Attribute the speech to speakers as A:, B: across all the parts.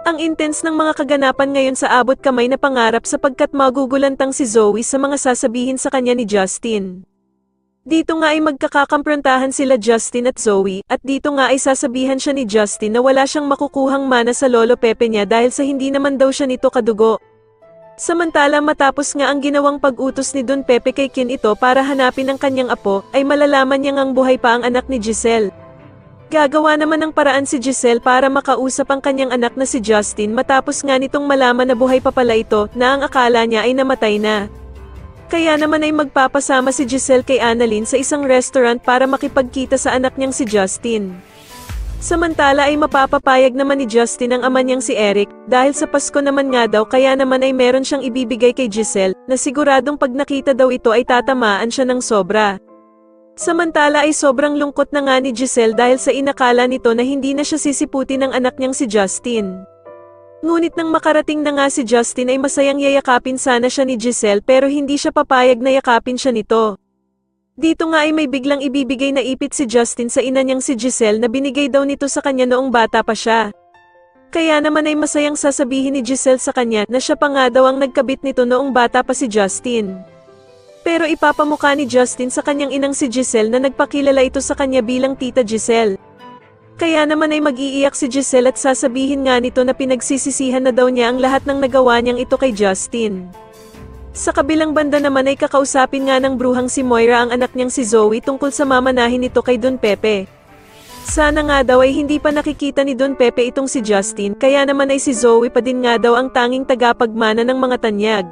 A: Ang intense ng mga kaganapan ngayon sa abot kamay na pangarap sapagkat magugulantang si Zoe sa mga sasabihin sa kanya ni Justin. Dito nga ay magkakakomprontahan sila Justin at Zoe, at dito nga ay sasabihan siya ni Justin na wala siyang makukuhang mana sa lolo Pepe niya dahil sa hindi naman daw siya nito kadugo. Samantala matapos nga ang ginawang pag-utos ni Don Pepe kay Kin ito para hanapin ang kanyang apo, ay malalaman niya ngang buhay pa ang anak ni Giselle. Gagawa naman ng paraan si Giselle para makausap ang kanyang anak na si Justin matapos nga nitong malaman na buhay pa pala ito na ang akala niya ay namatay na. Kaya naman ay magpapasama si Giselle kay Annalyn sa isang restaurant para makipagkita sa anak niyang si Justin. Samantala ay mapapapayag naman ni Justin ang ama niyang si Eric dahil sa Pasko naman nga daw kaya naman ay meron siyang ibibigay kay Giselle na siguradong pag nakita daw ito ay tatamaan siya ng sobra. Samantala ay sobrang lungkot na nga ni Giselle dahil sa inakala nito na hindi na siya sisiputin ng anak niyang si Justin. Ngunit nang makarating na nga si Justin ay masayang yayakapin sana siya ni Giselle pero hindi siya papayag na yakapin siya nito. Dito nga ay may biglang ibibigay na ipit si Justin sa ina niyang si Giselle na binigay daw nito sa kanya noong bata pa siya. Kaya naman ay masayang sasabihin ni Giselle sa kanya na siya pa nga daw ang nagkabit nito noong bata pa si Justin. Pero ipapamukha ni Justin sa kanyang inang si Giselle na nagpakilala ito sa kanya bilang Tita Giselle. Kaya naman ay mag-iiyak si Giselle at sasabihin nga nito na pinagsisisihan na daw niya ang lahat ng nagawa niyang ito kay Justin. Sa kabilang banda naman ay kakausapin nga ng bruhang si Moira ang anak niyang si Zoe tungkol sa mamanahin nito kay Don Pepe. Sana nga daw ay hindi pa nakikita ni Don Pepe itong si Justin kaya naman ay si Zoe pa din nga daw ang tanging tagapagmana ng mga tanyag.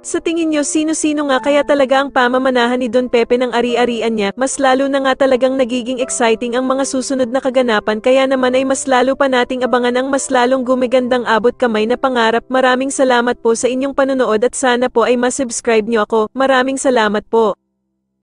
A: Sa tingin nyo sino-sino nga kaya talaga ang pamamanahan ni Don Pepe ng ari-arian niya, mas lalo na nga talagang nagiging exciting ang mga susunod na kaganapan kaya naman ay mas lalo pa nating abangan ang mas lalong gumigandang abot kamay na pangarap. Maraming salamat po sa inyong panonood at sana po ay masubscribe nyo ako. Maraming salamat po.